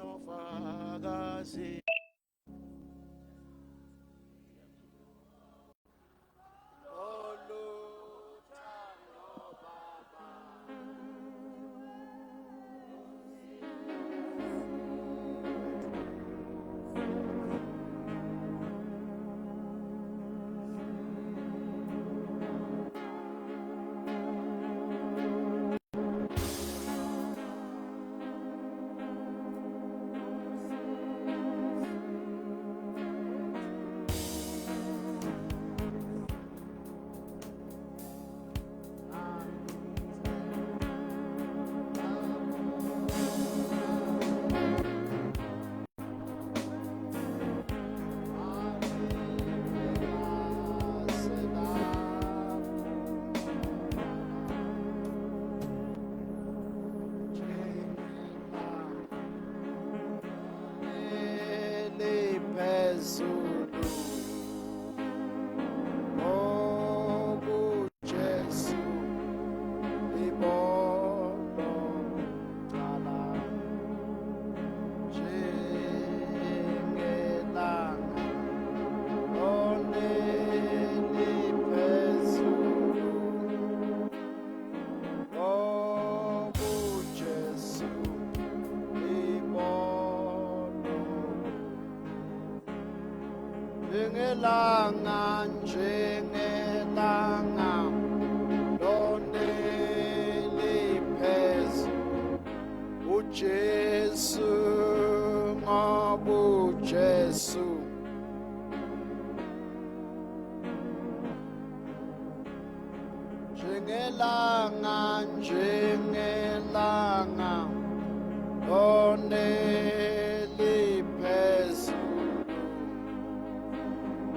nofakazi njengelanga loneli phezu uJesu ngoba uJesu njengelanga loneli phezu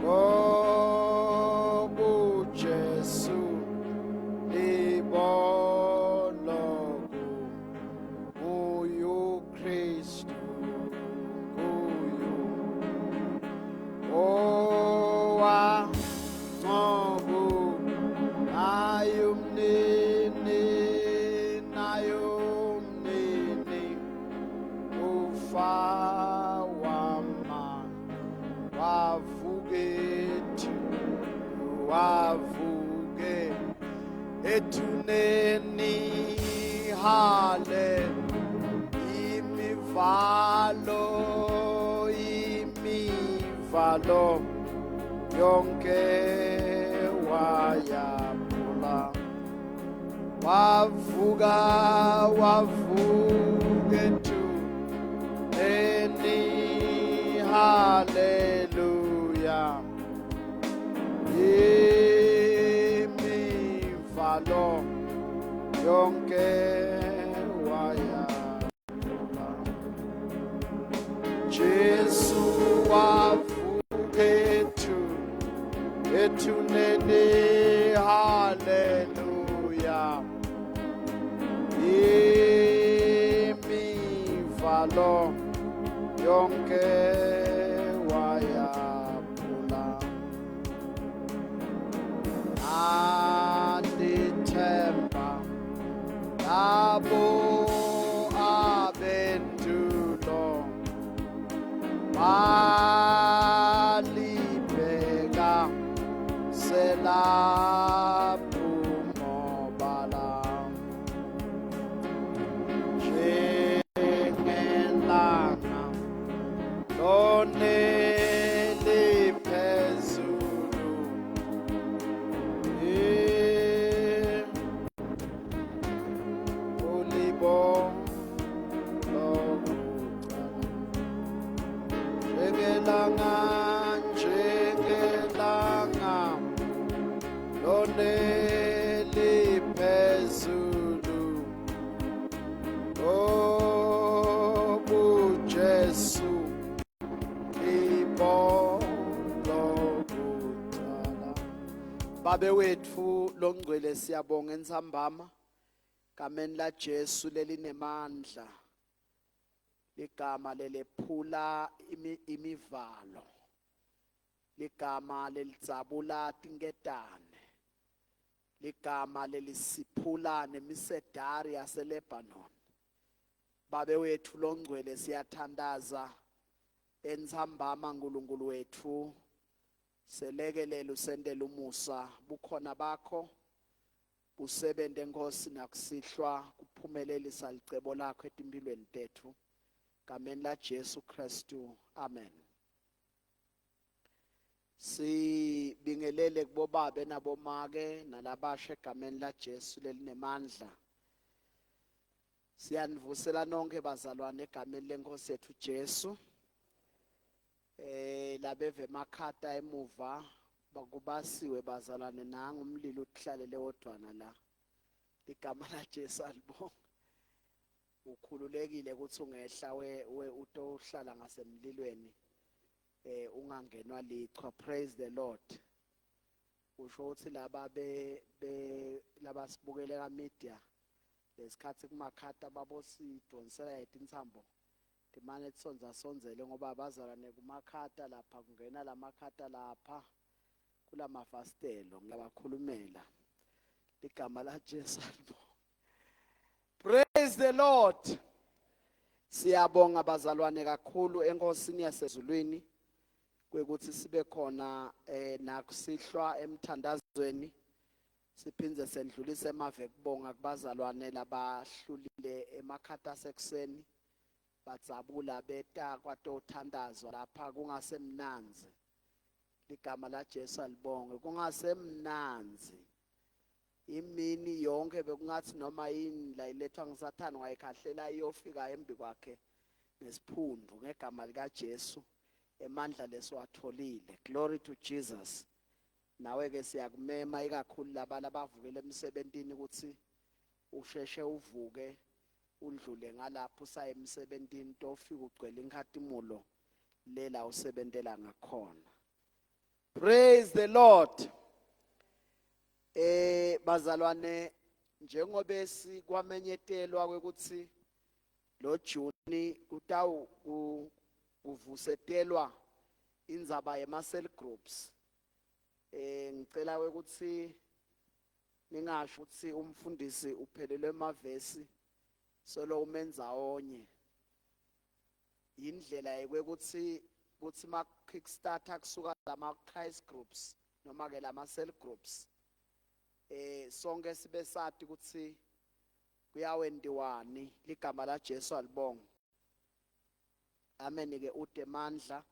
ngoba uJesu libona kuyo Kristu kuyo owangcobo nayumnini ufa wavuke ethuneni hale imivalo yonke wayaphula wavuka ethuneni haleluya imivalo yonke wayaphula Jesu wavuka ethuneni haleluya imivalo yonke wayaphula andithemba labo abendulo balibheka selapho mobala njengelanga loneli phezulu njengelanga loneli phezulu uJesu libonakala. Babe wethu longcwele siyabonga entsambama kameni la Jesu lelinemandla ligama lelephula imivalo ligama lelidzabula tingetane ligama lelisiphula nemisedari yaseLebanon Babe wethu longcwele siyathandaza ensambama uNkulunkulu wethu selekelela usendela umusa bukhona bakho usebende Nkosi nakusihlwa kuphumelelisa licebo lakho etimpilweni tethu ngameni la Jesu Kristu amen. Sibingelele kubobabe nabomake nalabasha egameni la Jesu lelinemandla. Siyanivusela nonke bazalwane egameni lenkosi yethu Jesu. Labeve emakhata emuva bakubasiwe bazalwane nanga umlilo uthlalele wodwana la. Igama la Jesu alibonga. Ukhululekile ukuthi ungehla we utohlala ngasemlilweni ungangenwa lichwa. Praise the Lord. Usho ukuthi laba laba sibukele ka media lesikhathi kumakhata babosidonsela yethu intsambo timane sonzele ngoba abazalwane kumakhata lapha kungena lamakhata lapha kulamafastelo ngiyabakhulumela igama la Jesu. Praise the Lord. Siyabonga bazalwane kakhulu enkosini yasezulwini kwekuthi sibe khona nakusihlwa emthandazweni siphindze sendlulise emave kubonga kubazalwane labahlulile emakhata sekuseni batsabula beta kwatothandazwa lapha kungasemnanzi igama la Jesu alibonge kungasemnanzi imini yonke bekungathi noma yini la ilethwa ngisathana wayikhahlela iyofika embi kwakhe nesiphundu ngegama lika Jesu emandla lesiwatholile. Glory to Jesus. Nawe ke siyakumema ikakhulu laba labavukele emsebentini ukuthi usheshe uvuke undlule ngalapho usaye emsebentini tofika ugcwele inkhatimulo lela usebentela ngakhona. Praise the Lord. Bazalwane njengoba sikwamenyetelwa ukuthi lo June kuvusetelwa indzaba yema cell groups. Ngicela ukuthi ningasho ukuthi umfundisi uphelelwe emavesi solo umenza onye indlela yokuthi ma kickstarter kusuka lama Christ groups noma ke lama cell groups sonke sibe sathi ukuthi kuyawendiwani ligama la Jesu alibonga. Amen ke ude mandla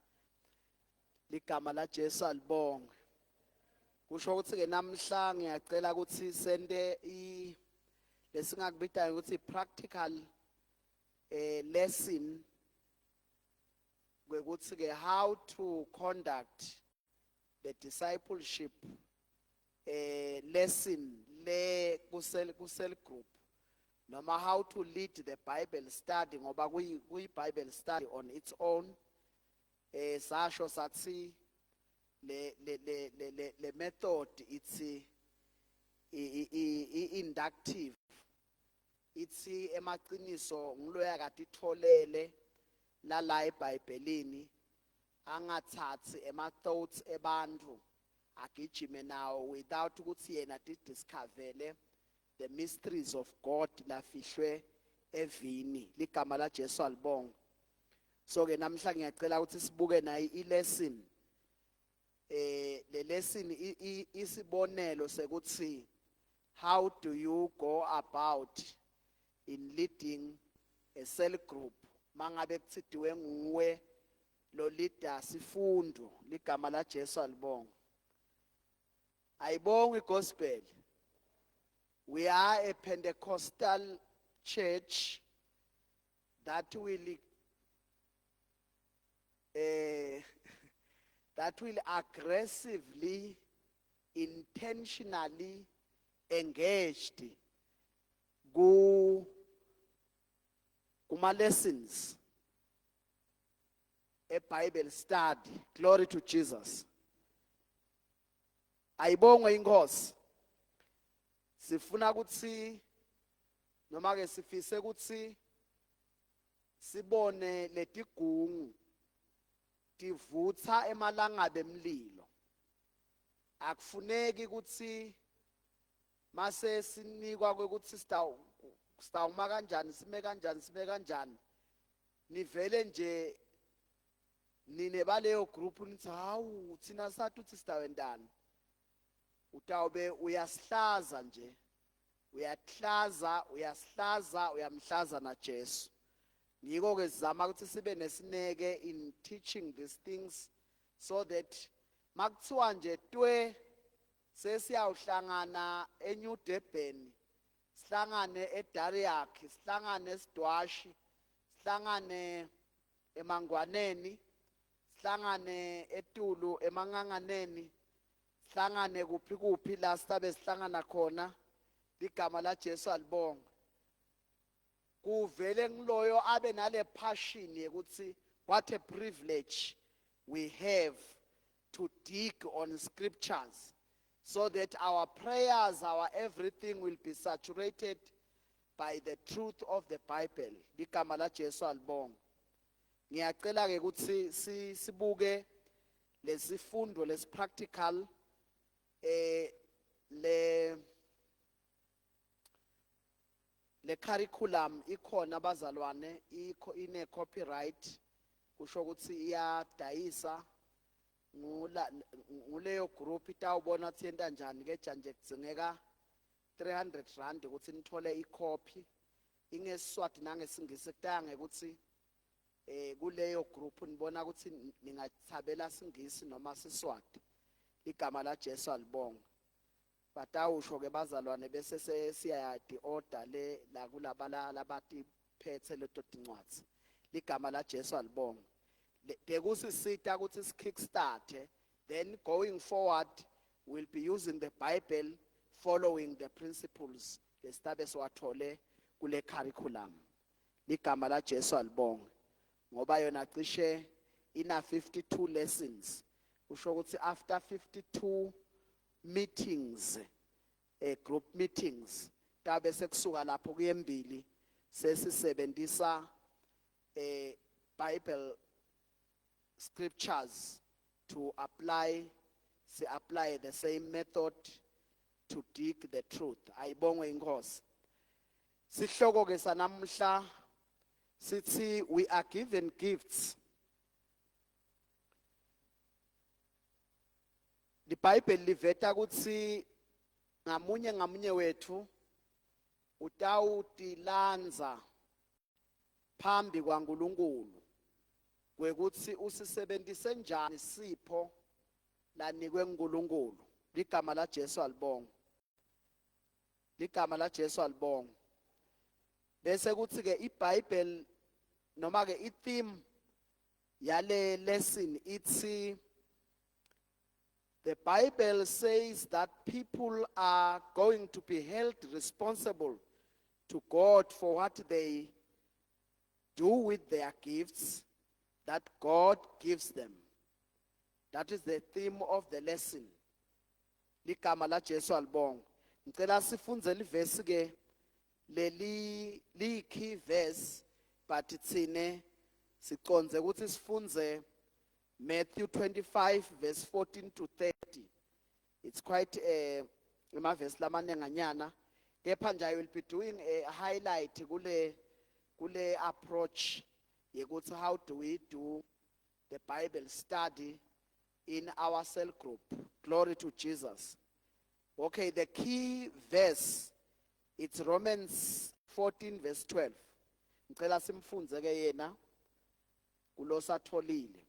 ligama la Jesu alibonga. Kusho ukuthi ke namhla ngiyacela ukuthi sende lesingakubita ukuthi practical lesson kwekuthi ke how to conduct the discipleship lesson le kusel group noma how to lead the Bible study ngoba kuyi Bible study on its own. Sasho sathi le method it's inductive, it's emaqiniso ngiloya kade itholele la eBhayibhelini angathathi ema thoughts ebantu agijime nawo without ukuthi yena discoverele the mysteries of God lafihlwe evini ligama la Jesu alibonga. So ke namhla ngiyacela ukuthi sibuke nayo i-lesson le lesson isibonelo sekuthi how do you go about in leading a cell group mangabe kuthiwe nguwe lo leader sifundo ligama la Jesu alibonga. Ayibonga igospel. We are a Pentecostal church that will aggressively, intentionally engaged kuma lessons a Bible study. Glory to Jesus. Ayibonge inkosi. Sifuna ukuthi noma ke sifise ukuthi sibone letigungu tivutha emalangabe emlilo. Akufuneki ukuthi mase sinikwa ukuthi sitawuma kanjani sime kanjani nivele nje nine baleyo group nithi hawu thina sathi uthi sitawendana utawube uyasihlaza nje uyasihlaza uyamhlaza na Jesu. Ngiko ke sizama ukuthi sibe nesineke in teaching these things so that makuthiwa nje twe sesiyawuhlangana eNew Durban, sihlangane eDariak, sihlangane eSidwashi, sihlangane eMangwaneni, sihlangane eTulu eManganganeni, sihlangane kuphi la sibe sihlangana khona igama la Jesu alibonga. Kuvele ngiloyo abe nale passion ukuthi what a privilege we have to dig on scriptures so that our prayers, our everything will be saturated by the truth of the Bible. Igama la Jesu alibonga. Ngiyacela ke ukuthi sibuke lesifundo practical le curriculum ikhona bazalwane ine copyright kusho ukuthi iyadayisa nguleyo group itawubona ukuthi yenta njani ke janje kudzingeka 300 rand ukuthi nithole icopy ingeSiswati nangesingisi kutanga ukuthi kuleyo group nibona ukuthi ningathabela singisi noma Siswati. Igama la Jesu alibonga. Batawusho ke bazalwane bese siyayadi order le la kulabala labati phethe leto tincwadi. Igama la Jesu alibonga. Bekusisita ukuthi kickstart, then going forward we'll be using the Bible following the principles lesitabe siwathole kule curriculum. Igama la Jesu alibonga. Ngoba yona cishe ina 52 lessons. Usho ukuthi after 52 meetings, group meetings, tabe sekusuka lapho kuyembili sesisebenzisa Bible scriptures to apply the same method to dig the truth. Ayibongwe inkosi. Sihloko ke sanamhla sithi we are given gifts. The Bible liveta ukuthi ngamunye wethu utawutilanza phambi kwaNkulunkulu kwekuthi usisebenzise njani sipho lanikwe uNkulunkulu. Ligama la Jesu alibonga. Ligama la Jesu alibonga. Bese kuthi ke iBible noma ke itheme yale lesson ithi the Bible says that people are going to be held responsible to God for what they do with their gifts that God gives them. That is the theme of the lesson. Ligama la Jesu alibonga. Ngicela sifunze livesi ke leli key verse but tsine siconze ukuthi sifunze Matthew 25 verse 14 to 30. It's quite verse lamanenganyana. Kepha nje I will be doing a highlight kule approach yekuthi how do we do the Bible study in our cell group. Glory to Jesus. Okay, the key verse, it's Romans 14 verse 12. Ngicela simfunze ke yena kulosatholile.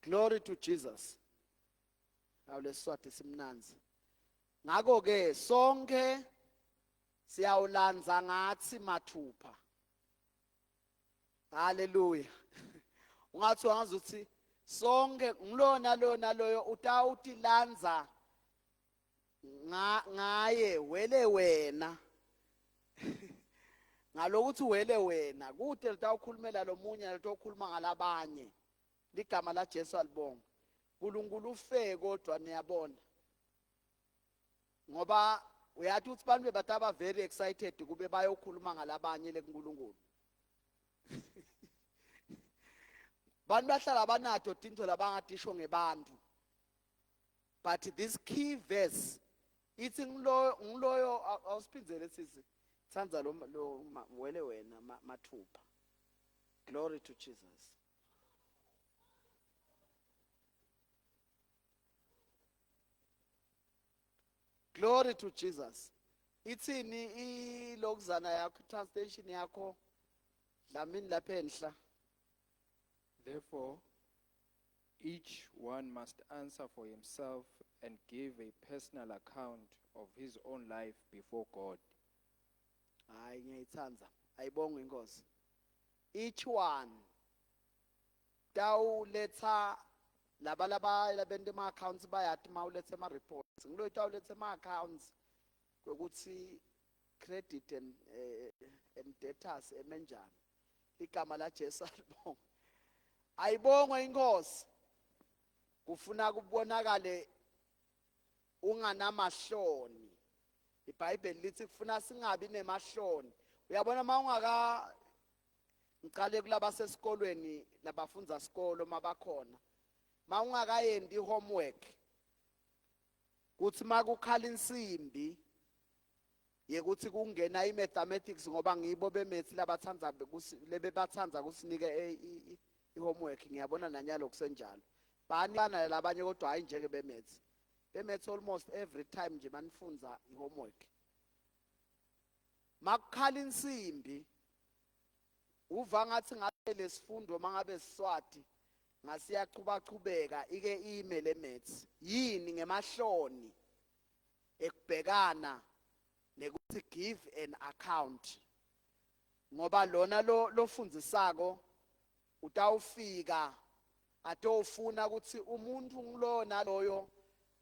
Glory to Jesus. Awuleswati simnanzi. Ngako ke sonke siyawulanza ngathi mathupha. Hallelujah. Ungathi wangazuthi sonke ngilona loyo utawutilanza ngaye wele wena. Ngalokuthi wele wena kude litawukhulumela lomunye litokhuluma ngalabanye. Ligama la Jesu alibonga. uNkulunkulu ufe kodwa niyabona. Ngoba uyathi uthi bantu bataba very excited kube bayokhuluma ngalabanye leNkulunkulu. bantu bahlala banato tinto labangatisho ngebantu. But this key verse ithi ngiloyo awusiphindele sisi tsanza lo wele wena mathupha. Glory to Jesus. Glory to Jesus. Ithini ilokuzana yakho translation yakho dlamini lapha enhla. Therefore, each one must answer for himself and give a personal account of his own life before God. Hayi ngiyayithanza. Ayibonge inkosi. Each one tawuletha labente ma accounts bayathi mawulethe ama reports. Ngilo tawulethe ama accounts ukuthi credit and debtors emenjani. Igama la Jesu alibonga. Ayibonge inkosi. Kufuna kubonakale unganamahloni. iBhayibheli lithi kufuna singabi nemahloni. Uyabona mawungaka ngiqale kulaba sesikolweni labafundza sikolo mabakhona. Mawungakayendi homework kuthi makukhala insimbi yekuthi kungena imathematics ngoba ngibo bemethi labathanda lebebathandza kusinike ihomework ngiyabona nanyalo kusenjalo. Bani bana labanye kodwa hayi njeke bemethi. Bemethi almost every time nje manifundza ihomework. Makukhala insimbi uva ngathi ngabe lesifundo mangabe siswati ngasiyaqhubaqhubeka ike email emethi yini ngemahloni ekubhekana nekuthi give an account ngoba lona lo fundzisako utawufika atofuna ukuthi umuntu ngilo naloyo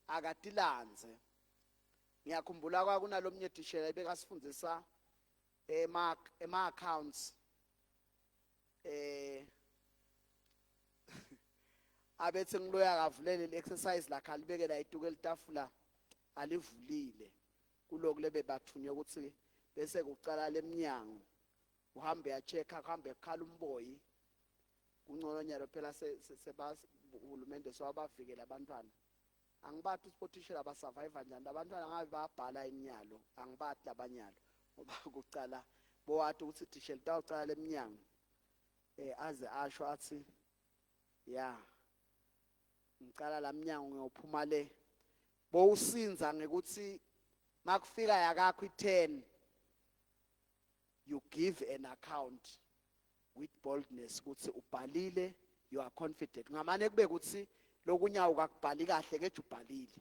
akatilanze. Ngiyakhumbula kwakunalomnye tishela ebekasifundisa ema accounts abethi ngiloya akavulele le-exercise lakhe alibeke la ituke litafula alivulile kuloku lebe bathunywe ukuthi bese kucala leminyango uhambe ya-check-a kuhambe kukhala umboyi kungcono nyalo phela uhulumende sewabavikela abantwana. Angibathi usipotishela abasurvive njani abantwana ngabe bayabhala inyalo angibathi labanyalo ngoba kucala bowathi ukuthi tishela utawucala leminyango aze asho athi ya ngicala laminyango ngiyophuma le bowusinza ngekuthi makufika yakakho i10 you give an account with boldness ukuthi ubhalile you are confident ngamane kube ukuthi lokunyawo kakubhali kahle ke ubhalile.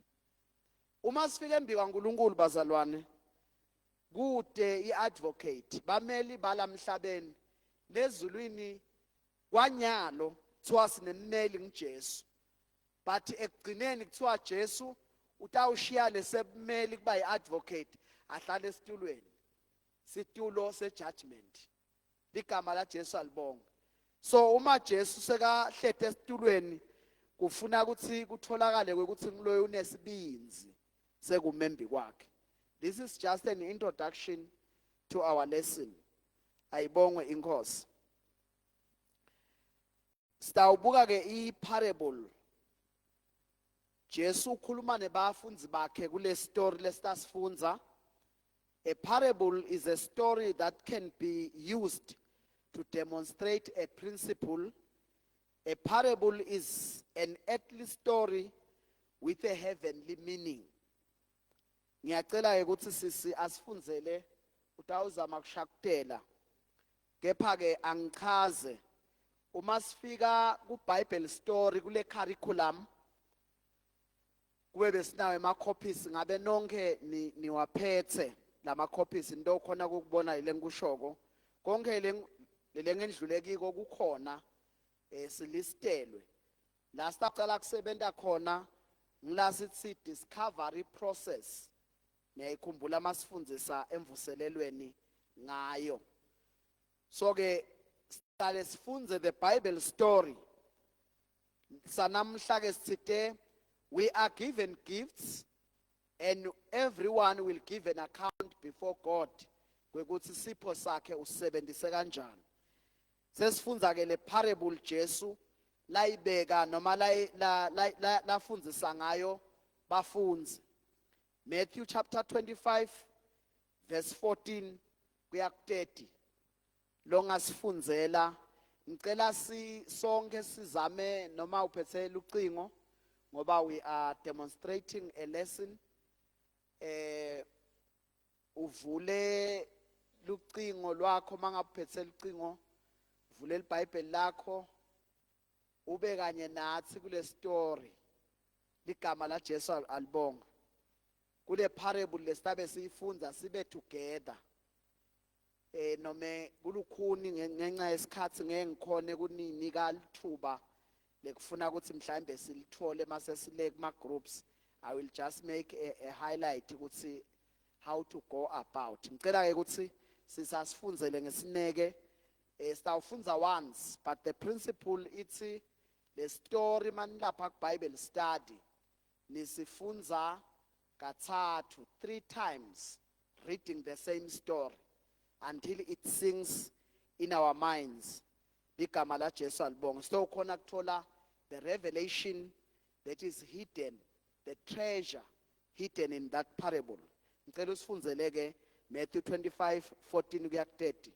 Uma sifike embi kwaNkulunkulu bazalwane kude iadvocate bameli balamhlabeni lezulwini kwanyalo kuthiwa sinemmeli ngiJesu but ekugcineni kuthiwa Jesu utawushiya lesemeli kuba iadvocate ahlale esitulweni situlo sejudgment ligama la Jesu alibonga. So uma Jesu sekahlethe esitulweni kufuna ukuthi kutholakale ukuthi ngiloyo unesibinzi sekumembi kwakhe. This is just an introduction to our lesson. Ayibongwe inkosi. Sitawubuka ke iparable. Jesu ukhuluma nebafundi bakhe kule story lesitasifunza. A parable is a story that can be used to demonstrate a principle. A parable is an earthly story with a heavenly meaning. Ngiyacela ukuthi sisi asifunzele utawuzama kushakutela. Kepha ke angichaze uma sifika ku Bible story kule curriculum kube besinawo ema copies ngabe nonke niwaphethe lama copies into khona ukubona ile ngikushoko konke le ngendlulekiko kukhona silistelwe la sitaqala kusebenta khona ngila sithi discovery process. Ngiyayikhumbula masifundzisa emvuselelweni ngayo. So ke siqale sifunze the Bible story. Sanamhla ke sithe we are given gifts and everyone will give an account before God kwekuthi sipho sakhe usebenzise kanjani. Sesifunza ke le parable Jesu layibeka noma lafundzisa ngayo bafundzi. Matthew chapter 25 verse 14 kuya ku 30 longasifundzela. Ngicela sonke sizame noma uphethe ucingo ngoba we are demonstrating a lesson. Uvule lucingo lwakho mangaphethe ucingo, uvule iBhayibheli lakho ube kanye nathi kule story. Ligama la Jesu alibonga. Kule parable lesitabe siyifunza sibe together. Nome kulukhuni ngenxa yesikhathi ngeke ngikhone kuninika lithuba lekufuna ukuthi mhlambe silithole mase sile kuma groups. I will just make a highlight ukuthi how to go about. Ngicela ke ukuthi sisasifunzele ngesineke. Sitawufunza once, but the principle ithi le story manilapha ku Bible study nisifunza kathathu, 3 times, reading the same story until it sinks in our minds. Ligama la Jesu alibonga. So khona kuthola the revelation that is hidden, the treasure hidden in that parable. Ngicela usifunzele ke Matthew 25:14 kuya ku 30.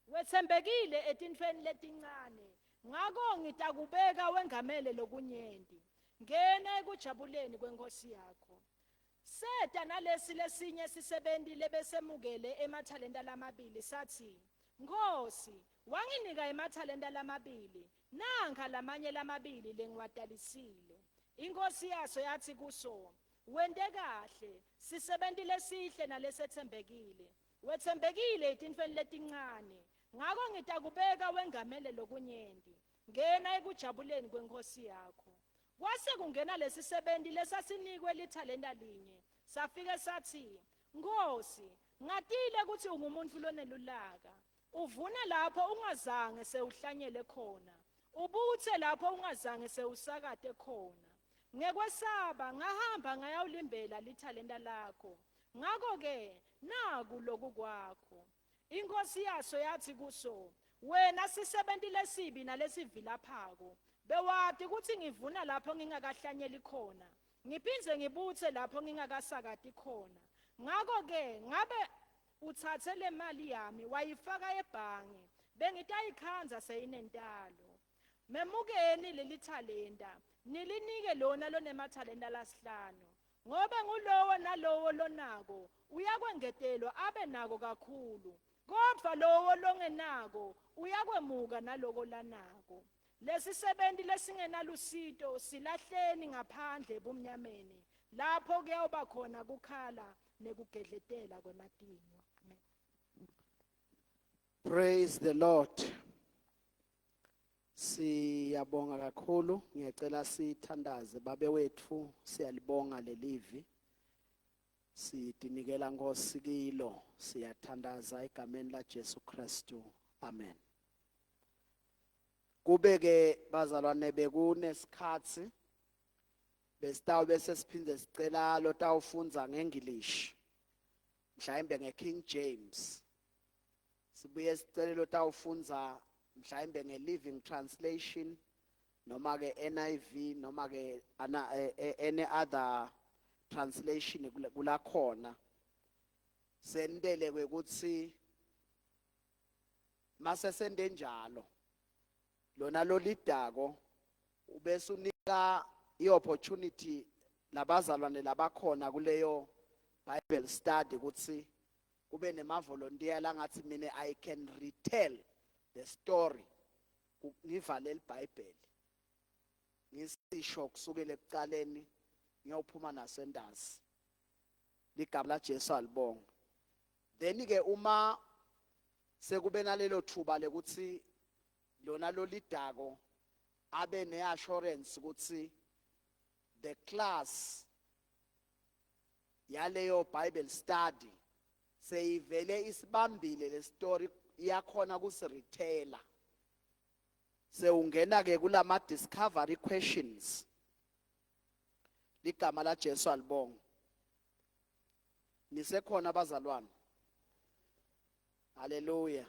Wethembekile etintfweni letincane, ngako ngitakubeka wengamele lokunyenti. Ngena ekujabuleni kwenkosi yakho. Seta nalesi lesinye sisebenti lebesemukele emathalenta lamabili sathi, Nkosi, wanginika emathalenta lamabili, nanga lamanye lamabili lengiwadalisile. Inkosi yaso yathi kuso, wente kahle, sisebenti lesihle nalesethembekile. Wethembekile etintfweni letincane, ngako ngitakubeka wengamele lokunyenti. Ngena ekujabuleni kwenkosi yakho. Kwase kungena lesisebenti lesasinikwe lithalenta linye. Safike sathi, Nkosi, ngatile ukuthi ungumuntu lonelulaka. Uvuna lapho ungazange sewuhlanyele khona. Ubuthe lapho ungazange sewusakade khona. Ngekwesaba ngahamba ngayawulimbela lithalenta lakho. Ngako ke naku loku kwakho. Inkosi yaso yathi kuso, wena sisebenti lesibi nalesivilaphako. Bewati ukuthi ngivuna lapho ngingakahlanyeli khona, ngiphindze ngibuthe lapho ngingakasakati khona. Ngako ke ngabe uthathe le mali yami wayifaka ebhange, bengitayikhanza seyinentalo. Memukeni leli thalenta, nilinike lona lonemathalenta lasihlanu. Ngoba ngulowo nalowo lonako uyakwengetelwa abe nako kakhulu, kodwa lowo longenako uyakwemuka naloko lanako. Lesisebenti lesingenalusito silahleni ngaphandle ebumnyameni, lapho kuyoba khona kukhala nekugedletela kwematinyo. Amen. Praise the Lord. Siyabonga kakhulu. Ngiyacela sithandaze babe wethu, siyalibonga lelivi. Sidinikela Nkosi kilo, siyathandaza egameni la Jesu Kristu. Amen. Kubeke bazalwane bekunesikhathi besitawube sesiphinde sicela lo tawufunza ngeEnglish, mhlawumbe ngeKing James. Sibuye sicela lo tawufunza mhlawumbe ngeLiving Translation noma ke NIV noma ke any other translation kula khona sendele ukuthi mase sende njalo lona lolidako ubese unika iopportunity labazalwane labakhona kuleyo Bible study ukuthi kube nemavolunteer langathi mina I can retell the story ngivale iBhayibheli ngisisho kusukela ekuqaleni ngiyophuma nasendazi ligama la Jesu alibonga. Then ke uma sekube nalelo thuba lekuthi lona lolidako abe neassurance ukuthi the class yaleyo Bible study seyivele isibambile le story iyakhona kusiretaila sewungena ke kulama discovery questions ligama la Jesu alibonga. Nisekhona abazalwane? Haleluya.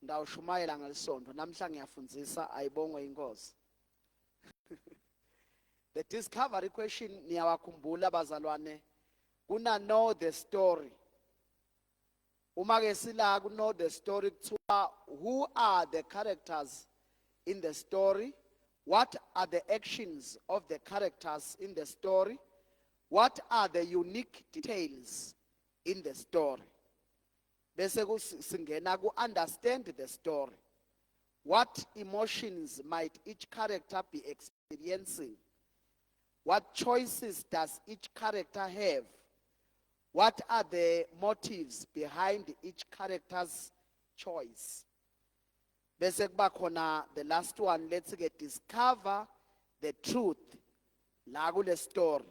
Ndawushumayela ngalisonto namhla ngiyafundzisa ayibongwe inkosi. The discovery question niyawakhumbula abazalwane kuna know the story. Uma ke sila ku know the story kuthiwa who are the characters in the story? What are the actions of the characters in the story? What are the unique details in the story? Bese singena ku understand the story. What emotions might each character be experiencing? What choices does each character have? What are the motives behind each character's choice? Bese kuba khona the last one, let's get discover the truth la kule story.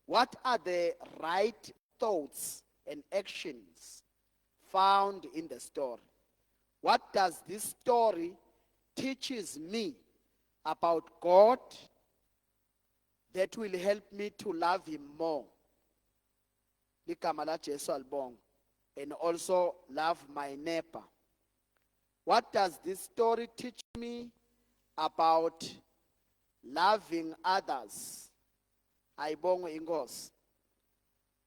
What are the right thoughts and actions found in the story? What does this story teaches me about God that will help me to love him more? Ligama la Jesu alibonga. And also love my neighbor. What does this story teach me about loving others? Ayibonge inkosi.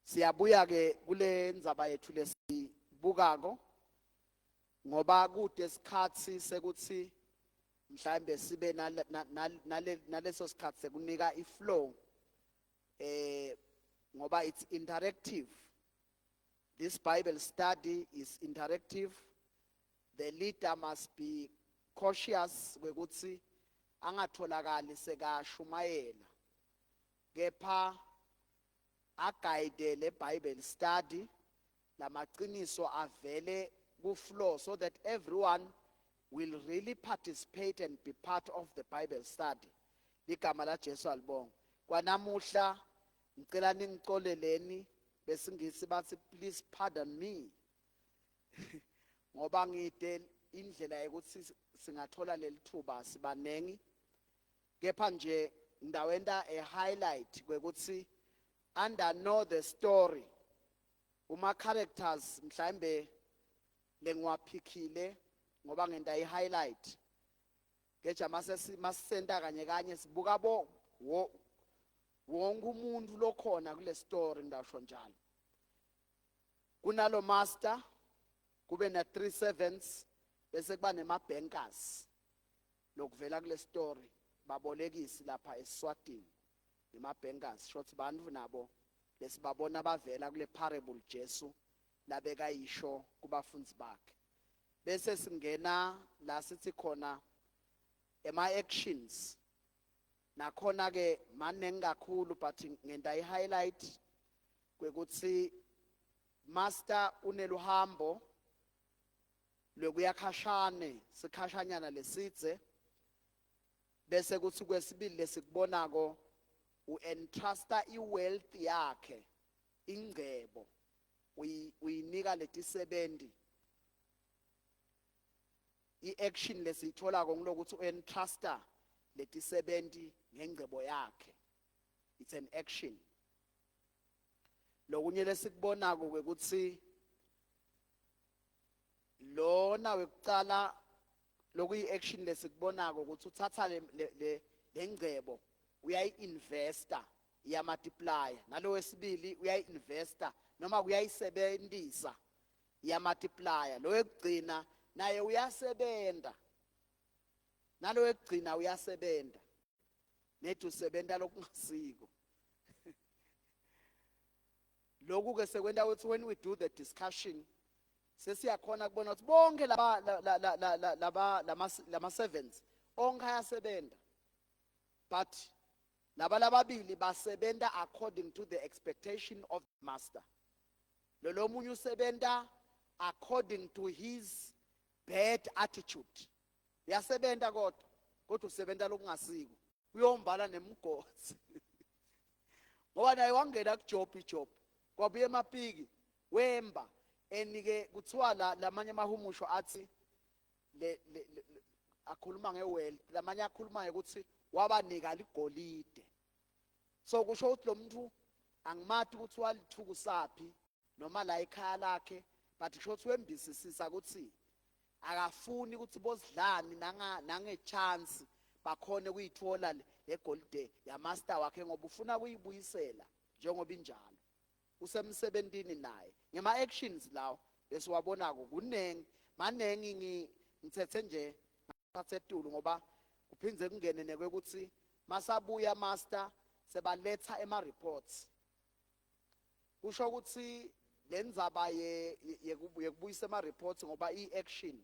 Siyabuya ke kule ndzaba yethu lesibukako ngoba kude isikhathi sekuthi mhlambe sibe naleso sikhathi sekunika iflow ngoba it's interactive. This Bible study is interactive. The leader must be cautious ukuthi angatholakali sekashumayela kepha aguide le Bible study lamaqiniso avele ku flow so that everyone will really participate and be part of the Bible study. Ligama la Jesu alibonga. Kwanamuhla ngicela ningicoleleni besingisi bathi please pardon me ngoba ngide indlela ukuthi singathola lelithuba sibanengi kepha nje ndawenda a highlight kwekuthi under know the story uma characters mhlambe lengwaphikile ngoba ngenda I highlight ngeja masisenta kanye kanye sibuka wonke umuntu lokhona kule story ndasho njalo. Kunalo master kube na 3 servants bese kuba nema bankers lokuvela kule story babolekisi lapha eSwatini nema bankers shothi bantu nabo lesibabona bavela kule parable Jesu labeka yisho kubafunzi bakhe. Bese singena la sithi khona ema actions nakhona ke maningi kakhulu but ngenda I highlight kwekuthi master uneluhambo lokuyakhashane sikhashanyana lesitze bese kuthi kwesibili lesikubonako uentrusta iwealth yakhe ingcebo uyinika letisebenzi iaction lesithola ngokuthi uentrusta letisebenzi ngengcebo yakhe. It's an action. Lokunye lesikubonako ukuthi lona wekucala lokuyi action lesikubonako ukuthi uthatha lengcebo uyayi-investor iya multiplier nalo wesibili uyayi-investor noma uyayisebenzisa iya multiplier lo wekugcina naye uyasebenta nalo wekugcina uyasebenta nethi usebenza lokungasiko lokhu ke sekwenta ukuthi when we do the discussion sesiyakhona kubona ukuthi bonke lama servants onke ayasebenza but lababili basebenta according to the expectation of the master lo munye usebenta according to his bad attitude uyasebenta kodwa usebenta lokungasiko uyombala nemgosi ngoba naye wangena kuJob kwabuye emapiki wemba enike kuthiwa lamanye amahumusho athi akhuluma ngewealth lamanye akhuluma ukuthi wabanika ligolide so kusho ukuthi lo muntu angimathi ukuthi walithuku saphi noma la ekhaya lakhe but kusho ukuthi wembisisisa ukuthi akafuni ukuthi bozidlani nangechance bakhona kuyithola legolide yamaster wakhe ngoba ufuna kuyibuyisela njengoba injalo usemsebentini naye ngema actions lawo besiwabonako kunengi manengi ngithethe nje ngasetulu ngoba kuphindze kungene nekwe ukuthi masabuya master sebaletha ema reports kusho ukuthi lenzaba yekubuyisa ema reports ngoba i-action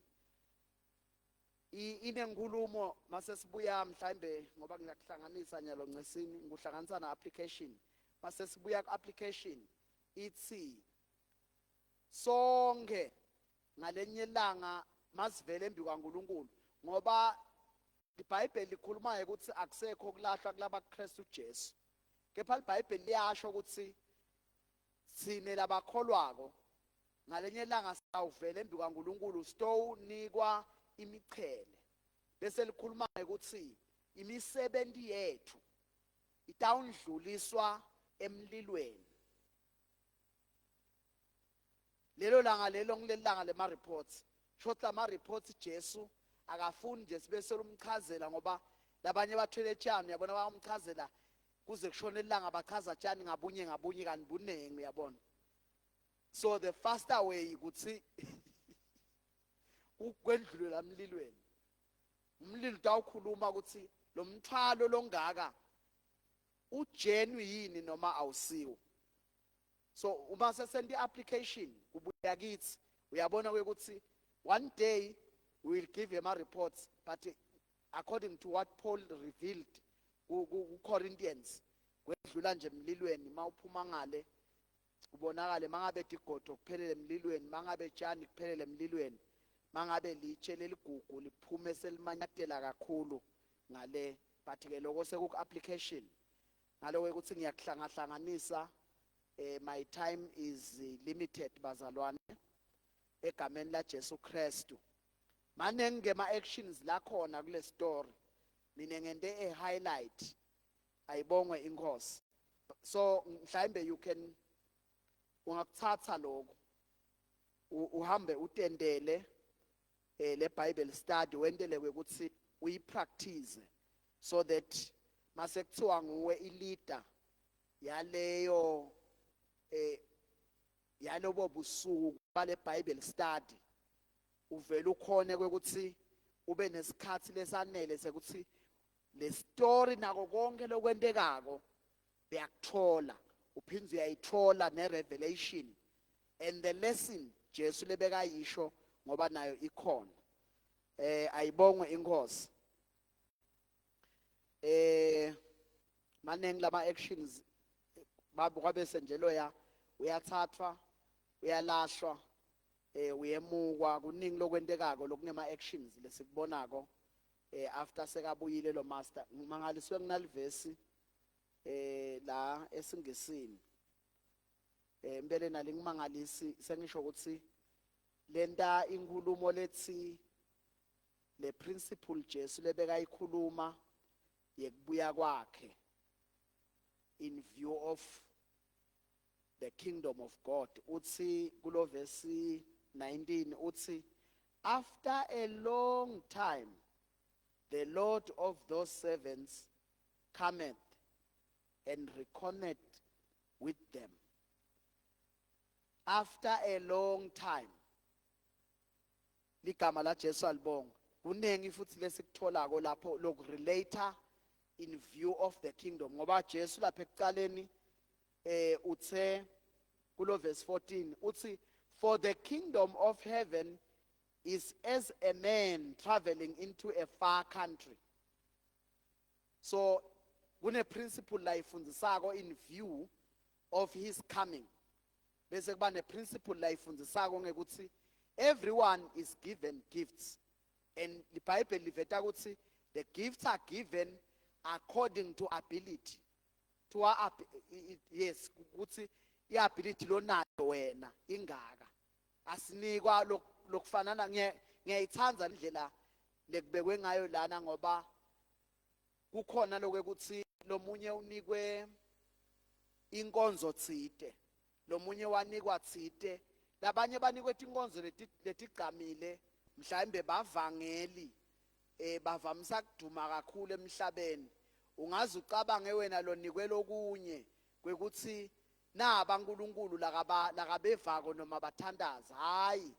inenkulumo mase sibuya mhlambe ngoba ngiyakuhlanganisa nyalo ncesini ngikuhlanganisa na application mase sibuya ku application ithi sonke ngalenye ilanga masivele embi kwaNkulunkulu ngoba iBhayibheli likhuluma ukuthi akusekho kulahlwa kulaba kuKristu Jesu kepha iBhayibheli liyasho ukuthi sine labakholwako ngalenye ilanga sawuvela embi kwaNkulunkulu sitowunikwa imichele bese likhuluma ukuthi imisebenzi yethu itawundluliswa emlilweni lelo langa lelo ngilelanga lema reports shotla ama reports Jesu akafuni nje sibe selumchazela ngoba labanye bathwele etshani uyabona bayamchazela kuze kushone ilanga bachaza tshani ngabunye kanti bunengi uyabona so the faster way ukuthi ukwendlule lamlilweni umlilo utawukhuluma ukuthi lo mthwalo longaka ujenu yini noma awusiwo so uma sesenda iapplication kubuya kithi uyabona ukuthi one day we will give him a reports but according to what Paul revealed ku Corinthians kwedlula nje emlilweni mawuphuma ngale kubonakala mangabe digodo kuphelele emlilweni mangabe tshani kuphelele emlilweni mangabe litshe leligugu liphume selimanyatela kakhulu ngale but ke lokho sekuku application ngalowe ukuthi ngiyakuhlangahlanganisa my time is limited bazalwane egameni la Jesu Kristu manje ngema actions la khona kule story mina ngende highlight ayibongwe inkosi so mhlambe you can ungakuthatha lokho uhambe utendele le Bible study wendele ukuthi uyipractice so that mase kuthiwa nguwe ileader yaleyo yalobo busuku bale Bible study uvela ukhone ukuthi ube nesikhathi lesanele sekuthi le story nako konke lokwentekako uyakuthola uphindze uyayithola ne revelation and the lesson Jesu lebeka yisho ngoba nayo ikhona ayibongwe inkosi manengi lama actions kwabe senjelo ya uyathathwa uyalahlwa uyemukwa kuningi lokwentekako lokunema actions lesikubonako after sekabuyile lo master ngimangaliswe nginalivesi la esingesini impela nali ngimangalisi sengisho ukuthi lenta inkulumo lethi le principle Jesu lebeka ikhuluma yekubuya kwakhe in view of the kingdom of God uthi kulo verse 19 uthi After a long time, the Lord of those servants cometh and reckoneth with them. After a long time. Ligama la Jesu alibonga. Kunengi futhi lesikutholako lapho lokurelater in view of the kingdom. Ngoba Jesu lapha ekuqaleni uthe kulo verse 14 uthi for the kingdom of heaven is as a man traveling into a far country. So kune principle la ifundisako in view of his coming. Bese kuba ne principle la ifundisako ngekuthi everyone is given gifts. And the Bible liveta ukuthi the gifts are given according to ability. To our yes, ukuthi iability lonayo wena ingaka. Asinikwa lokufanana ngiyayithanda indlela lekubekwe ngayo lana ngoba kukhona lokuthi lomunye unikwe inkonzo tsite, lomunye wanikwa tsite, labanye banikwe inkonzo letigqamile mhlawumbe bavangeli bavamisa kuduma kakhulu emhlabeni. Ungaze ucabange wena lonikwe lokunye kwekuthi naba uNkulunkulu lakabevako noma bathandaza. Hayi,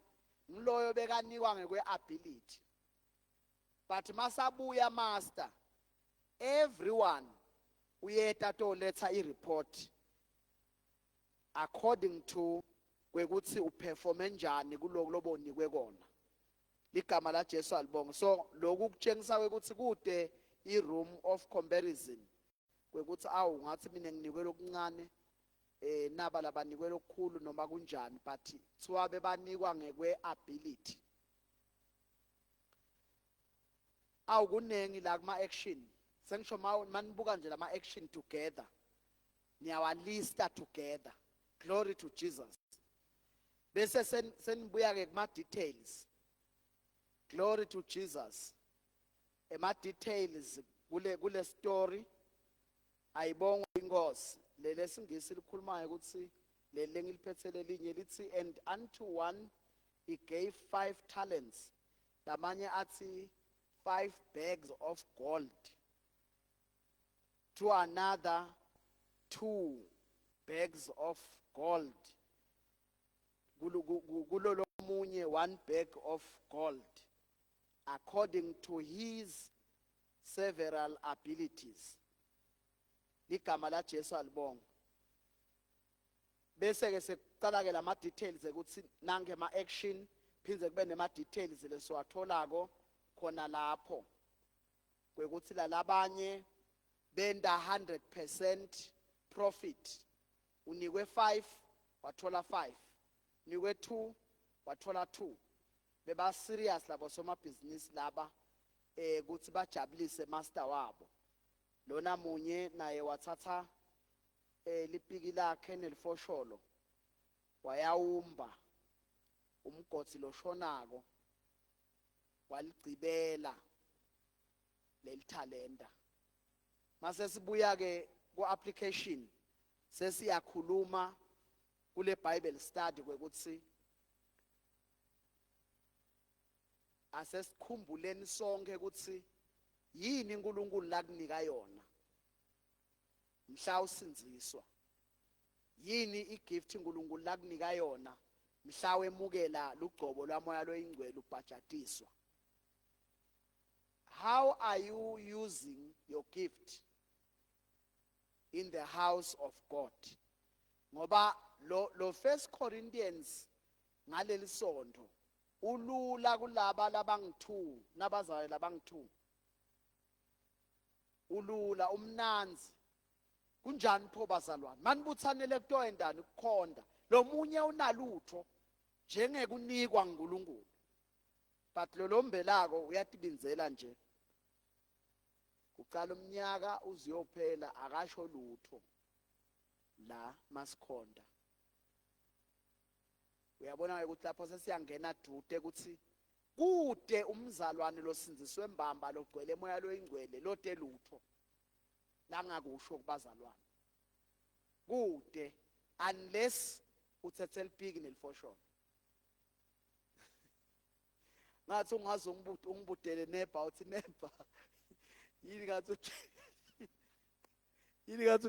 ngiloyo bekanikwa ngekwe ability. But masabuya master, everyone uyeta to letha i-report according to kwekuthi uperforme njani kuloko lobonikwe kona. Ligama la Jesu alibonga. So lokhu kutshengisa ukuthi kude i-room of comparison kwekuthi awu ngathi mina nginikwe lokuncane naba labanikwe lokukhulu noma kunjani, but thiwa bebanikwa ngekwe ability. Awu kunengi la kuma action. Sengisho manibuka nje lama action together. Niyawalista together. Glory to Jesus. Bese senibuya ke kuma details. Glory to Jesus. Ema details kule story ayibonga inkosi lele singisi likhulumayo ukuthi lele ngiliphethele linye lithi and unto one he gave 5 talents, lamanye athi 5 bags of gold, to another 2 bags of gold, kulo lomunye 1 bag of gold, according to his several abilities. Ligama la Jesu alibonga. Bese ke sekuqala ke lama details ukuthi nange ma action phindze kube nema details leswatholako khona lapho. Kwekuthi labanye benda 100% profit. Unikwe 5 wathola 5. Unikwe 2 wathola 2. Beba serious labo soma business laba ukuthi bajabulise master wabo. Lona munye naye wathatha lipiki lakhe nelifosholo wayawumba umgodi loshonako waligcibela lelithalenta. Mase sibuya ke ku application sesiyakhuluma kule Bible study kwekuthi asesikhumbuleni sonke ukuthi yini uNkulunkulu lakunika yona mhla usindziswa. Yini igift uNkulunkulu lakunika yona mhla wemukela lugcobo lwamoya loyingcwele ubhajatiswa. How are you using your gift in the house of God? Ngoba lo 1 Corinthians ngaleli sonto ulula kulaba labangithu nabazali labangithu. Ulula umnanzi kunjani pho bazalwane manibuthanele kuto endani ukukhonda lo munye unalutho njengekunikwa nguNkulunkulu, but lo lombelako uyatibinzela nje uqala umnyaka uziyophela akasho lutho la masikhonda. Uyabona ukuthi lapho sesiyangena dude ukuthi kude umzalwane losindziswe mbamba logcwele emoya loyingcwele lode lutho langakusho kubazalwane kude, unless uthethe lipiki nelifosholo. ngathi ungaze ungibudele nebha uthi nebha yini ngathi yini ngathi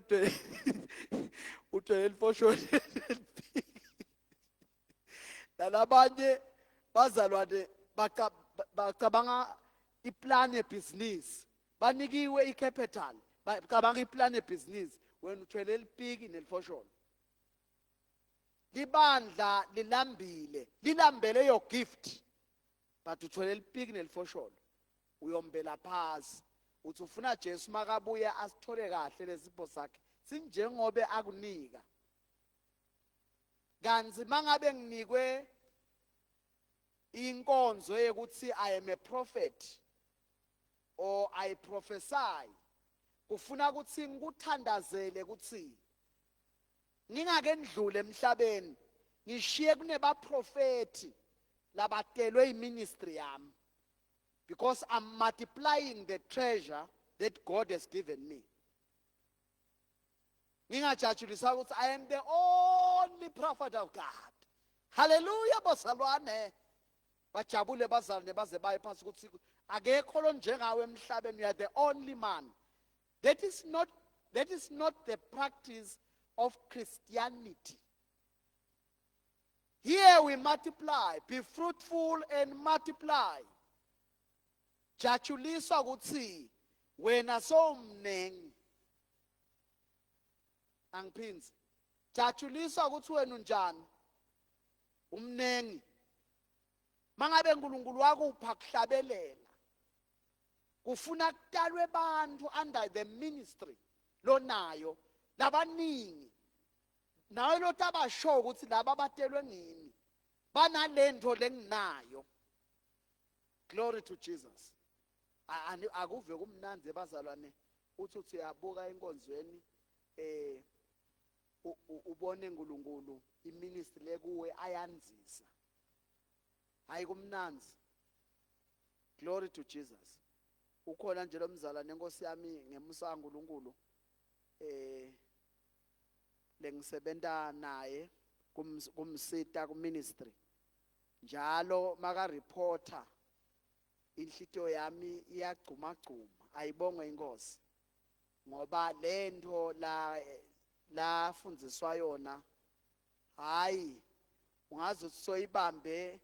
uthwele lifoshoni nalabanye bazalwane bacabanga iplan yebusiness banikiwe icapital bacabanga iplan yebusiness wena uthwele lipiki nelifoshoni libandla lilambele your gift but uthwele lipiki nelifosholo uyombela phasi uthi ufuna Jesu makabuya asithole kahle lesipho sakhe sinjengobe akunika kanzi mangabe nginikwe inkonzo ukuthi I am a prophet or I prophesy kufuna ukuthi ngikuthandazele ukuthi ngingake ndlule emhlabeni ngishiye kunebaprofeti labadelwe iministry yami because I'm multiplying the treasure that God has given me. Ngingajatshulisa ukuthi I am the only prophet of God. Hallelujah bosalwane. Bajabule bazalwane baze baye phansi ukuthi akekho lo njengawe emhlabeni, you are the only man. That is not the practice of Christianity. Here we multiply, be fruitful and multiply. Jachuliswa ukuthi wena somnengi. Angiphinzi. Jachuliswa ukuthi wena unjani? Umnengi. Mangabe uNkulunkulu wakho upha kuhlabelela. Kufuna kutalwe abantu under the ministry lonayo labaningi. Nawe lo tabasho ukuthi laba batelwe ngini banalento lenginayo. Glory to Jesus. Akuve kumnanze bazalwane uthi uyabuka enkonzweni ubone uNkulunkulu iministry lekuwe ayanzisa. Hayi kumnanzi. Glory to Jesus. Ukhona nje lo mzalwane Nkosi yami ngemusa kaNkulunkulu lengisebenta naye kumsita kuministry njalo maka reporter inhlito yami iyagcuma ayibonge inkosi ngoba lento la fundziswa yona hayi ungaze soyibambe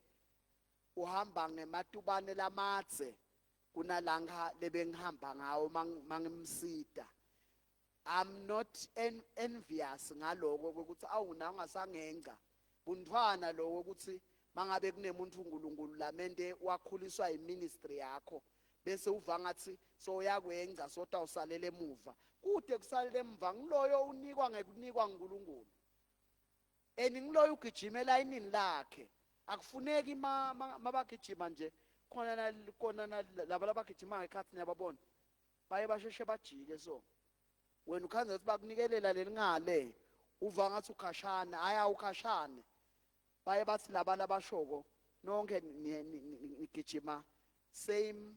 uhamba ngematubane lamadze kunalanga lebengihamba ngawo mangimsita. I'm not envious ngaloko ukuthi awuna ungasangenga bundwana lokho ukuthi mangabe kunemuntu uNkulunkulu lamente wakhuliswa iministry yakho bese uva ngathi so yakwenza sota usalele emuva kude kusalele emva ngiloyo unikwa ngekunikwa uNkulunkulu ngiloyo ugijima elayinini lakhe akufuneki mabagijima nje khona laba labagijima ngekhathi niyababona baye basheshe bajike so wena ukhanza ukuthi bakunikelela lelingale uva ngathi ukhashana aya ukhashane baye bathi laba labashoko nonke nigijima same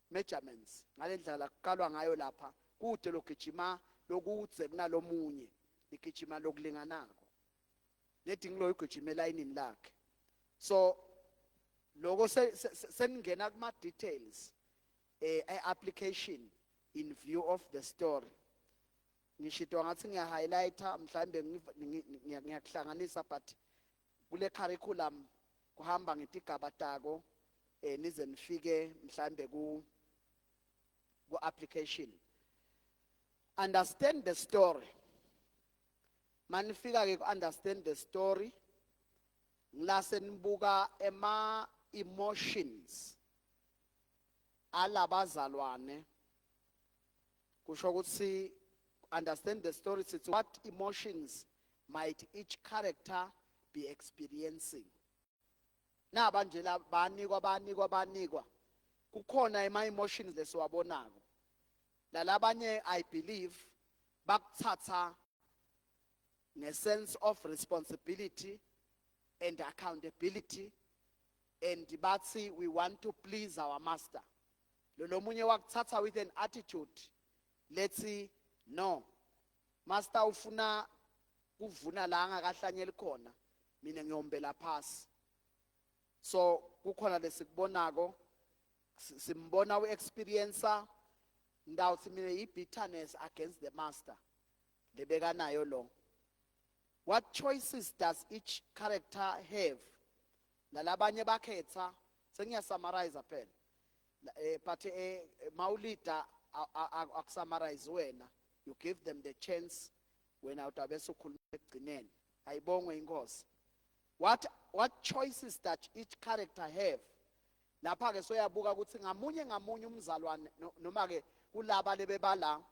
measurements ngalendlela kuqalwa ngayo lapha kude lokugijima lokudze kunalomunye igijima lokulinganako lethi ngiloyo ugijima elayinini lakhe so lokho seningena kuma details application in view of the story. Ngishito ngathi ngiya-highlighta mhlambe ngiyakuhlanganisa but kule curriculum kuhamba ngetigaba tako nize nifike mhlambe ku-application. Understand the story. Manifika ke understand the story ngilase nibuka emotions alabazalwane kusho ukuthi understand the story it's what emotions might each character be experiencing. Naba nje banikwa kukhona emotions lesiwabonako lalabanye I believe bakuthatha ne-sense of responsibility and accountability and bathi we want to please our master. Lo munye wakuthatha with an attitude let's see no master ufuna kuvuna la angakahlanyeli khona mina ngiyombela phasi so kukhona lesikubonako simbona u-experiencer ndawuthi mina i-bitterness against the master lebekanayo lo. What choices does each character have? Nalabanye bakhetha sengiyasummarize phela but mawulida akusummarize wena, you give them the chance wena utabe sokhuluma ekugcineni. Ayibongwe inkosi. What choices that each character have? Lapha ke soyabuka ukuthi ngamunye umzalwane noma ke kulaba lebebala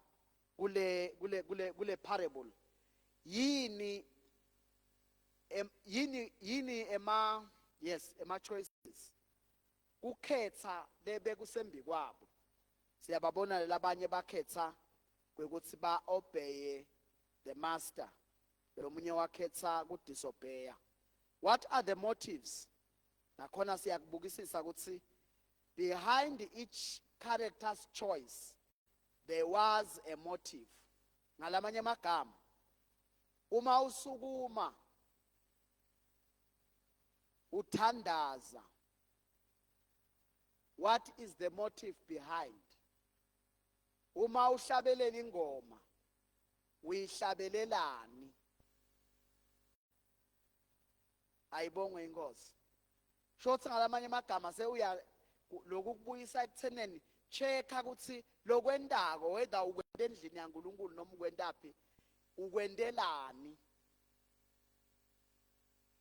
kule parable yini ema choices ukhetha lebe kusembi kwabo. Siyababona labanye bakhetha ukuthi ba obey the master, lo munye wakhetha ku disobey. What are the motives? Nakhona siyakubukisisa ukuthi behind each character's choice there was a motive. Ngalamanye amagama uma usukuma uthandaza, what is the motive behind? Uma uhlabelela ingoma uyihlabelelani? Ayibongwe inkosi. Shothi ngalamanye amagama sewuya lokubuyisa ekutheneni checka ukuthi lokwendako whether ukwenda endlini yaNkulunkulu noma ukwendaphi ukwendelani.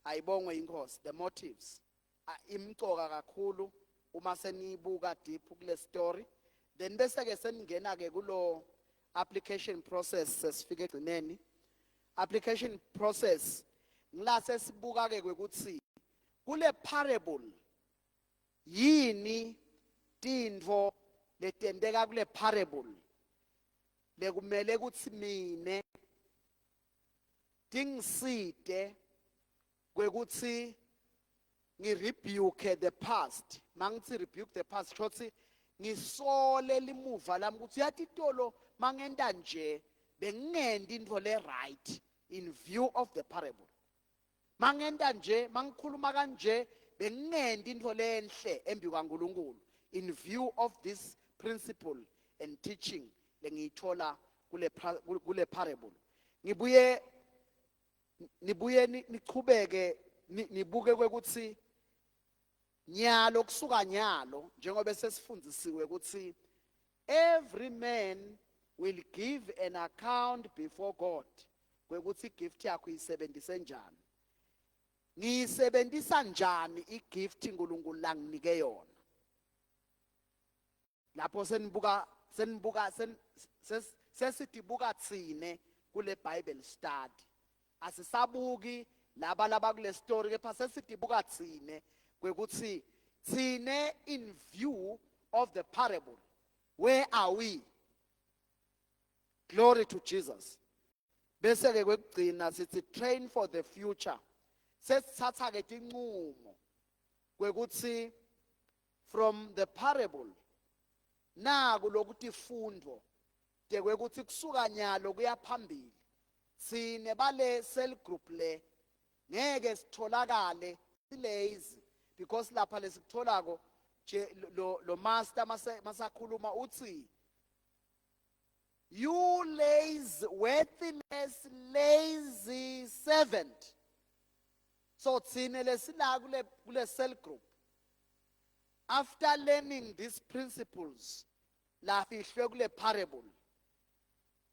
Ayibongwe inkosi. The motives imcoka kakhulu uma senibuka deep kule story. Then bese ke seningena ke kulo application process sesifike egcineni. Application process ngila sesibuka ke ukuthi kule parable yini tindvo letendeka kule parable lekumele ukuthi mine tingiside kwekuthi ngirebuke the past. Mangithi rebuke the past shothi ngisole limuva lami ukuthi yatitolo mangenda nje bengenda into le right in view of the parable. Mangenda nje mangikhuluma kanje bengenda into lenhle embi kwaNkulunkulu in view of this principle and teaching lengiyithola kule parable. Nibuye nichubeke nibuke kwekuthi nyalo kusuka nyalo njengoba sesifundisiwe ukuthi every man will give an account before God kwekuthi gift yakho isebenzise njani. Ngiyisebenzisa njani igift uNkulunkulu langinike yona. Lapho sesidibuka tsine kule Bible study. Asisabuki laba kule story kepha sesidibuka tsine kwekuthi tsine in view of the parable. Where are we? Glory to Jesus. Bese ke kwekugcina sithi train for the future. Sesithatha ke tinqumo kwekuthi from the parable naku lokuthi fundo de kwekuthi kusuka nyalo kuya phambili sine bale cell group le ngeke sitholakale silazy because lapha lesikutholako lo master masakhuluma uthi you lazy worthless lazy servant. So tsine lesila kule cell group after learning these principles la fihlwe kule parable,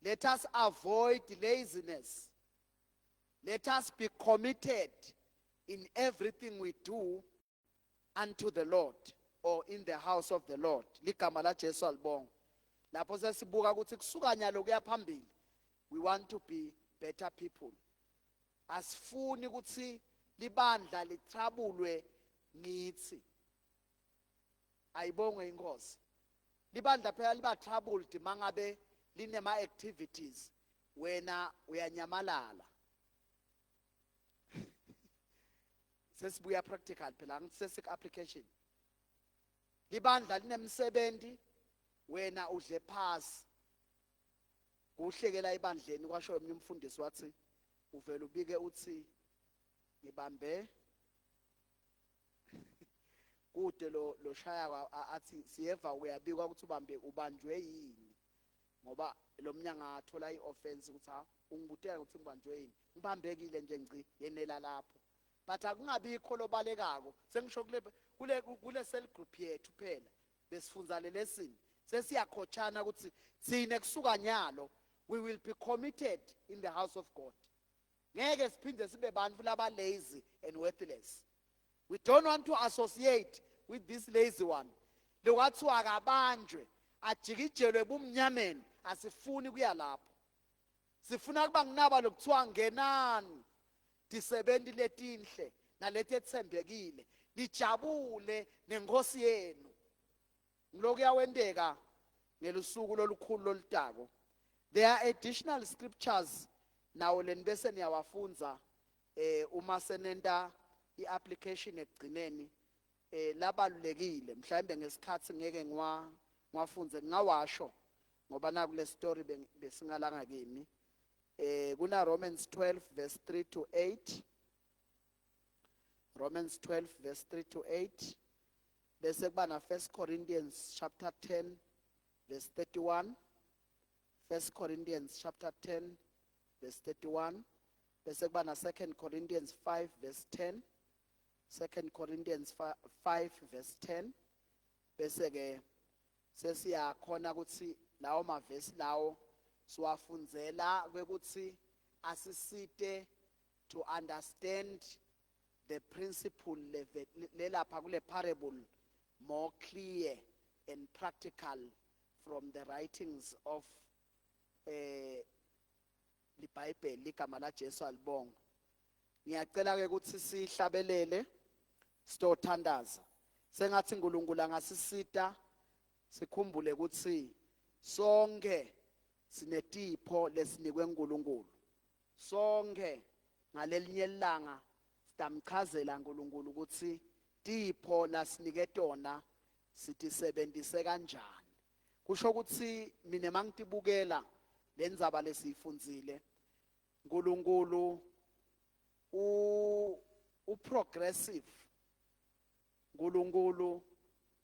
let us avoid laziness. Let us be committed in everything we do unto the Lord or in the house of the Lord. Ligama la Jesu alibonga. Lapho sesibuka ukuthi kusuka nyalo kuya phambili we want to be better people. Asifuni ukuthi libandla lithabulwe ngithi. Ayibongwe inkosi. Libandla phela liba troubled mangabe linema activities wena uyanyamalala. Sesibuya practical phela ngithi sesik application. Libandla linemsebenzi wena udle phasi. Kuhlekela ibandleni kwasho omnye umfundisi wathi uvela ubike uthi ngibambe kude lo shaya athi siyeva uyabikwa ukuthi ubanjwe yini ngoba lo mnyanga athola i-offense ukuthi ungibutela ukuthi ngibanjwe yini ngibambekile nje ngci yenela lapho but akungabikho lobalekako sengisho kule cell group yethu phela besifunza le lesson sesiyakhochana ukuthi sine kusuka nyalo we will be committed in the house of God ngeke siphinde sibe bantu laba lazy and worthless. We don't want to associate with this lazy one. Lokwathi akabanjwe ajikijelwe bumnyameni asifuni kuya lapho. Sifuna kuba nginaba lokuthiwa ngenani disebenzi letinhle naleti ethembekile lijabule nenkosi yenu. Ngiloko yawendeka ngelusuku lolukhulu lolutako. There are additional scriptures nawo leni bese niyawafunza uma senenda i-application ekugcineni labalulekile mhlawumbe ngesikhathi ngeke ngiwafunze ngawasho ngoba naku le story besingalanga kimi kuna Romans 12 verse 3 to 8 Romans 12 verse 3 to 8 bese kuba na 1 Corinthians chapter 10 verse 31 1 Corinthians chapter 10 verse 31 bese kuba na 2 Corinthians 5 verse 10 2 Corinthians 5 verse 10 bese ke sesiyakhona ukuthi lawo mavesi lawo siwafunzela ukuthi asisite to understand the principle lelapha kule parable more clear and practical from the writings of liBhayibheli ligama la Jesu alibonga. Ngiyacela ke ukuthi sihlabelele sitothandaza sengathi uNkulunkulu angasisita sikhumbule ukuthi sonke sinetipho lesinikwe uNkulunkulu sonke ngalelinye ilanga sitamchazela uNkulunkulu ukuthi tipho lasinike tona sitisebenzise kanjani kusho ukuthi mina mangitibukela lenzaba lesifunzile uNkulunkulu uprogressive uNkulunkulu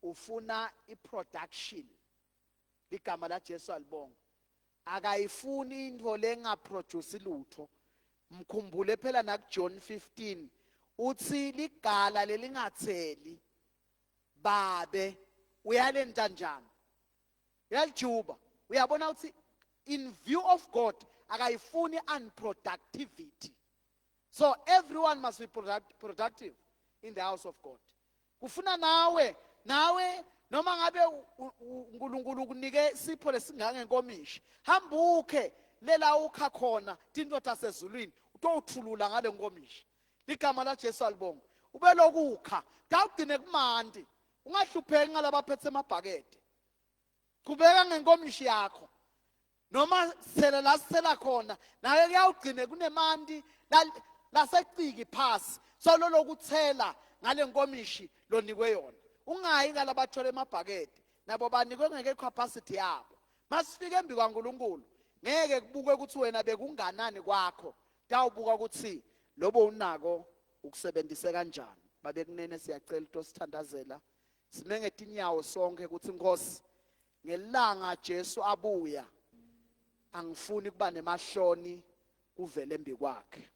ufuna iproduction ligama la Jesu alibonga akayifuni into lengaproduce lutho mkhumbule phela na John 15 uthi ligala lelingatheli babe uyalenta njani uyalijuba uyabona ukuthi in view of God akayifuni unproductivity. So everyone must be productive in the house of God. Kufuna nawe noma ngabe uNkulunkulu kunike sipho lesingange nkomishi hambuke lela ukha khona tinto tasezulwini utothulula ngale nkomishi ligama la Jesu alibonga ube lokukha dawugcine kumandi ungahlupheki ngalabaphethe emabhakede qhubeka ngenkomishi yakho noma sela la sela khona naye kuyawugcine kunemandi laseciki phasi so lokuthela ngale nkomishi lonikwe yona ungayi ngalabathola emabhakede nabo banikwe ngeke capacity yabo masifike embi kwaNkulunkulu ngeke kubukwe ukuthi wena bekunganani kwakho dawubuka ukuthi lobo unako ukusebenzise kanjani babe kunene siyacela tosithandazela sime ngetinyawo sonke ukuthi Nkosi ngelanga Jesu abuya angifuni kuba nemahloni kuvele embi kwakhe